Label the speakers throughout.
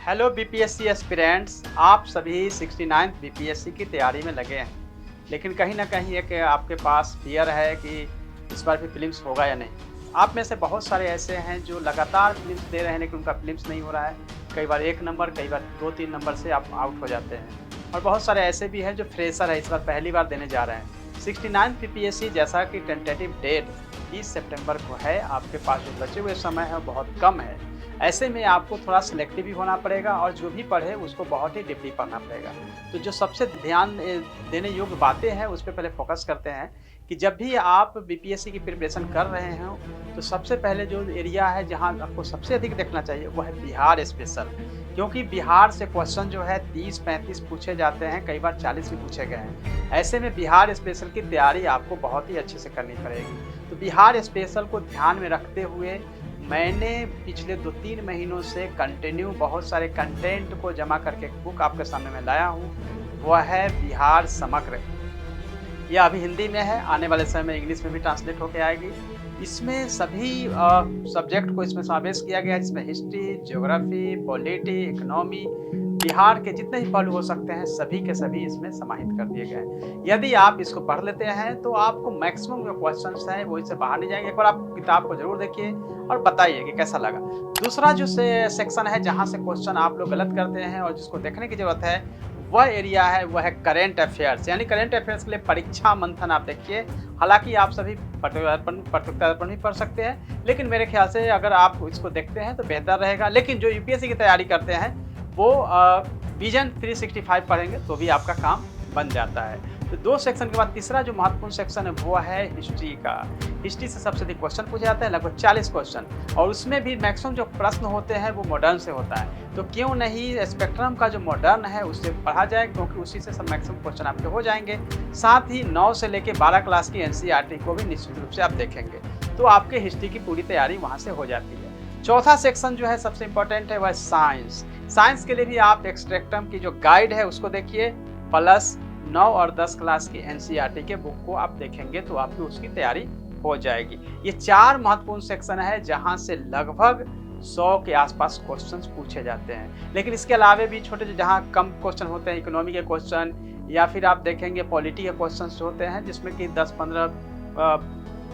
Speaker 1: Hello BPSC aspirants, आप सभी 69th BPSC की तैयारी में लगे हैं। लेकिन कहीं न कहीं एक आपके पास फ़ियर है कि इस बार भी प्रीलिम्स होगा या नहीं। आप में से बहुत सारे ऐसे हैं जो लगातार प्रीलिम्स दे रहे हैं लेकिन उनका प्रीलिम्स नहीं हो रहा है। कई बार 1 नंबर, कई बार 2-3 नंबर से आप आउट हो जाते हैं। और बहुत सारे ऐसे भी हैं जो फ्रेशर है, इस बार पहली बार देने जा रहे हैं। 69th बीपीएससी जैसा कि टेंटेटिव डेट 30 सितंबर को है, आपके पास जो बचे हुए समय है वो बहुत कम है। ऐसे में आपको थोड़ा सिलेक्टिव भी होना पड़ेगा और जो भी पढ़े उसको बहुत ही डीपली पढ़ना पड़ेगा। तो जो सबसे ध्यान देने योग्य बातें हैं उस पे पहले फ़ोकस करते हैं कि जब भी आप बीपीएससी की प्रिपरेशन कर रहे हो, तो सबसे पहले जो एरिया है जहाँ आपको सबसे अधिक देखना चाहिए वो है बिहार स्पेशल। क्योंकि बिहार से क्वेश्चन जो है 30-35 पूछे जाते हैं, कई बार 40 भी पूछे गए हैं। ऐसे में बिहार स्पेशल की तैयारी आपको बहुत ही अच्छे से करनी पड़ेगी। तो बिहार स्पेशल को ध्यान में रखते हुए मैंने पिछले 2-3 महीनों से कंटिन्यू बहुत सारे कंटेंट को जमा करके एक बुक आपके सामने मैं लाया हूँ। वह है बिहार समग्र। यह अभी हिंदी में है, आने वाले समय में इंग्लिश में भी ट्रांसलेट होके आएगी। इसमें सभी सब्जेक्ट को इसमें समावेश किया गया है, जिसमें history, geography, polity, economy, Bihar के जितने भी पहलू हो सकते हैं सभी के सभी इसमें समाहित कर दिए गए हैं। यदि आप इसको पढ़ लेते हैं तो आपको मैक्सिमम जो क्वेश्चंस हैं वो इससे बाहर नहीं जाएंगे। एक बार आप किताब को जरूर देखिए और बताइए कि कैसा लगा। दूसरा जो सेक्शन है जहाँ से क्वेश्चन आप लोग गलत करते हैं और जिसको देखने की जरूरत है, वह एरिया है, वह है करंट अफेयर्स। यानी करंट अफेयर्स के लिए परीक्षा मंथन आप देखिए। हालांकि आप सभी प्रतियोगिता दर्पण भी पढ़ सकते हैं, लेकिन मेरे ख्याल से अगर आप इसको देखते हैं तो बेहतर रहेगा। लेकिन जो यूपीएससी की तैयारी करते हैं वो विजन 365 पढ़ेंगे तो भी आपका काम बन जाता है। तो 2 सेक्शन के बाद तीसरा जो महत्वपूर्ण सेक्शन है वो है हिस्ट्री का। हिस्ट्री से सबसे अधिक क्वेश्चन पूछे जाते हैं, लगभग 40 क्वेश्चन, और उसमें भी मैक्सिमम जो प्रश्न होते हैं वो मॉडर्न से होता है। तो क्यों नहीं स्पेक्ट्रम का जो मॉडर्न है उससे पढ़ा जाए, क्योंकि उसी से सब मैक्सिमम क्वेश्चन आपके हो जाएंगे। साथ ही 9 से लेकर 12 क्लास की एनसीईआरटी को भी निश्चित रूप से आप देखेंगे, तो आपके हिस्ट्री की पूरी तैयारी वहाँ से हो जाती है। चौथा सेक्शन जो है सबसे इंपॉर्टेंट है, वह साइंस। साइंस के लिए भी आप एक्सट्रैक्टम की जो गाइड है उसको देखिए, प्लस 9 और 10 क्लास की एनसीईआरटी के बुक को आप देखेंगे तो आपकी उसकी तैयारी हो जाएगी। ये 4 महत्वपूर्ण सेक्शन है जहां से लगभग 100 के आसपास क्वेश्चंस पूछे जाते हैं। लेकिन इसके अलावे भी छोटे जहां कम क्वेश्चन होते हैं, इकोनॉमी के क्वेश्चन या फिर आप देखेंगे पॉलिटी के क्वेश्चन होते हैं जिसमें कि 10-15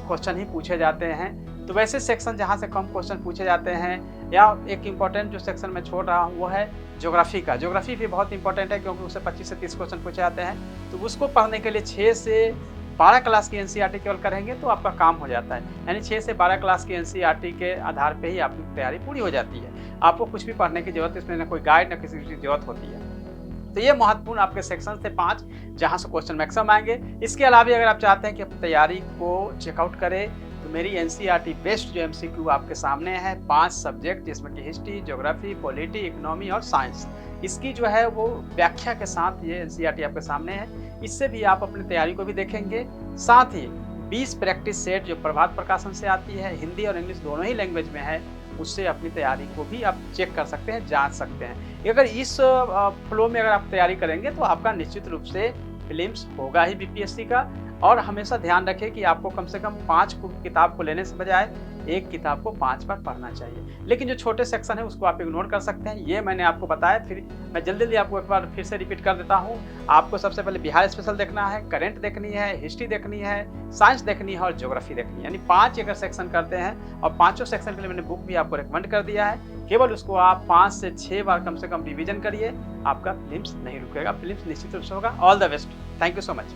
Speaker 1: क्वेश्चन ही पूछे जाते हैं। तो वैसे सेक्शन जहाँ से कम क्वेश्चन पूछे जाते हैं, या एक इम्पॉर्टेंट जो सेक्शन मैं छोड़ रहा हूँ वो है ज्योग्राफी का। ज्योग्राफी भी बहुत इंपॉर्टेंट है क्योंकि उससे 25 से 30 क्वेश्चन पूछे जाते हैं। तो उसको पढ़ने के लिए 6 से 12 क्लास की एनसीईआरटी केवल करेंगे तो आपका काम हो जाता है। यानी 6 से 12 क्लास की एनसीईआरटी के आधार पे ही आपकी तैयारी पूरी हो जाती है। आपको कुछ भी पढ़ने की जरूरत, इसमें ना कोई गाइड ना किसी चीज़ की जरूरत होती है। तो ये महत्वपूर्ण आपके सेक्शन थे 5, जहाँ से क्वेश्चन मैक्सिमम आएंगे। इसके अलावा अगर आप चाहते हैं कि आप तैयारी को चेकआउट करें तो मेरी एनसीईआरटी बेस्ड जो एमसीक्यू आपके सामने है, 5 सब्जेक्ट जिसमें कि हिस्ट्री, ज्योग्राफी, पॉलिटी, इकोनॉमी और साइंस, इसकी जो है वो व्याख्या के साथ ये एनसीईआरटी आपके सामने है। इससे भी आप अपनी तैयारी को भी देखेंगे। साथ ही 20 प्रैक्टिस सेट जो प्रभात प्रकाशन से आती है, हिंदी और इंग्लिश दोनों ही लैंग्वेज में है, उससे अपनी तैयारी को भी आप चेक कर सकते हैं, जांच सकते हैं। अगर इस फ्लो में अगर आप तैयारी करेंगे तो आपका निश्चित रूप से प्रीलिम्स होगा ही बीपीएससी का। और हमेशा ध्यान रखें कि आपको कम से कम 5 किताब को लेने से बजाय एक किताब को 5 बार पढ़ना चाहिए। लेकिन जो छोटे सेक्शन है उसको आप इग्नोर कर सकते हैं। ये मैंने आपको बताया, फिर मैं जल्दी आपको एक बार फिर से रिपीट कर देता हूँ। आपको सबसे पहले बिहार स्पेशल देखना है, करंट देखनी है, हिस्ट्री देखनी है, साइंस देखनी है और ज्योग्राफी देखनी है। यानी 5 अगर सेक्शन करते हैं, और पाँचों सेक्शन के लिए मैंने बुक भी आपको रिकमेंड कर दिया है। केवल उसको आप 5 से 6 बार कम से कम रिविजन करिए, आपका प्रीलिम्स नहीं रुकेगा, प्रीलिम्स निश्चित रूप से होगा। All the best, thank you so much.